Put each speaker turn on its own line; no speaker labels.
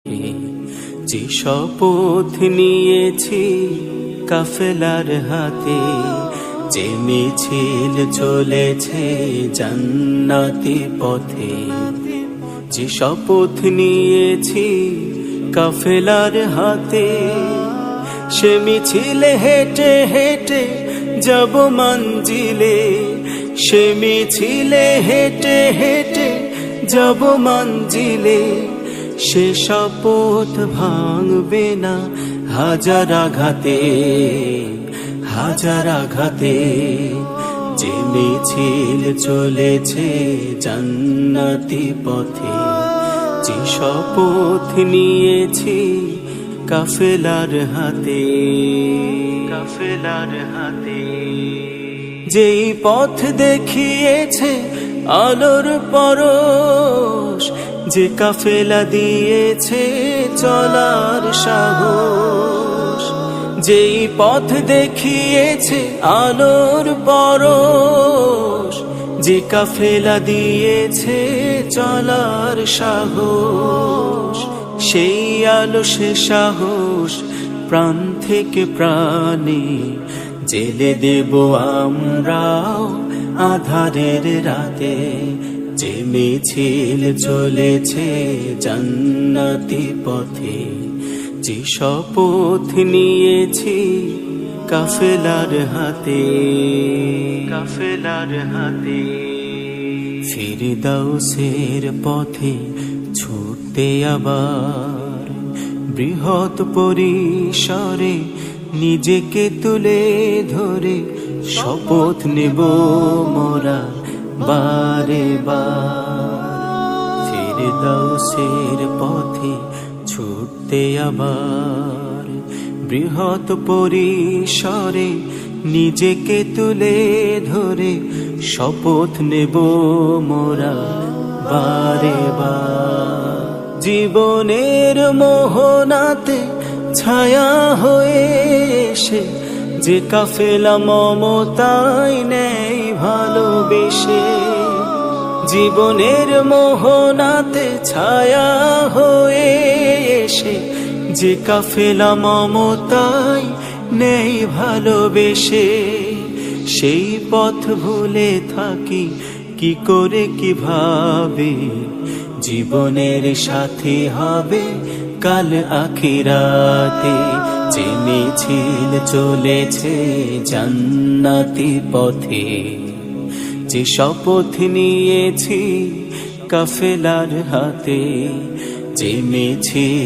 যে শপথ নিয়েছি কাফেলার হাতে, যে মিছিল চলেছে জান্নাতি পথে। যে শপথ নিয়েছি কাফেলার হাতে, সে মিছিলে হেঁটে হেঁটে যাব মঞ্জিলে। সে মিছিলে হেঁটে হেঁটে যাব মঞ্জিলে। সে শপথ ভাঙবে না হাজার আঘাতে, হাজার আঘাতে। যে মিছিল চলেছে জান্নাতি পথে, যে শপথ নিয়েছি কাফেলার হাতে, কাফেলার হাতে। যেই পথ দেখিয়েছে আলোর পরশ, যে কাফেলা দিয়েছে চলার সাহস। যেই পথ দেখিয়েছে আলোর পরশ, যে কাফেলা দিয়েছে চলার সাহস। সেই আলো সে সাহস প্রাণ থেকে প্রাণে জেলে দেব আমরাও আধারের রাতে। যে মিছিল চলেছে জান্নাতি পথে, যে শপথ নিয়েছি কাফেলার হাতে, কাফেলার হাতে। ফিরদাউসের পথে ছুটতে আবার বৃহৎ পরিসরে নিজেকে তুলে ধরে শপথ নেব মোরা বারে বার। ফিরদাউসের পথে ছুটতে আবার বৃহৎ পরিসরে নিজেকে তুলে ধরে শপথ নেব মোরা বারে বার। জীবনের মোহনাতে ছায়া হয়ে এসে যে কাফেলা মমতায় নেই ভালোবেসে। জীবনের মোহনাতে ছায়া হয়ে এসে যে কাফেলা মমতায় নেই ভালোবেসে। সেই পথ ভুলে থাকি কি করে কিভাবে, জীবনের সাথী হবে কাল আখিরাতে। যে মিছিল চলেছে জান্নাতি পথে, যে শপথ নিয়েছি কাফেলার হাতে। যে মিছিল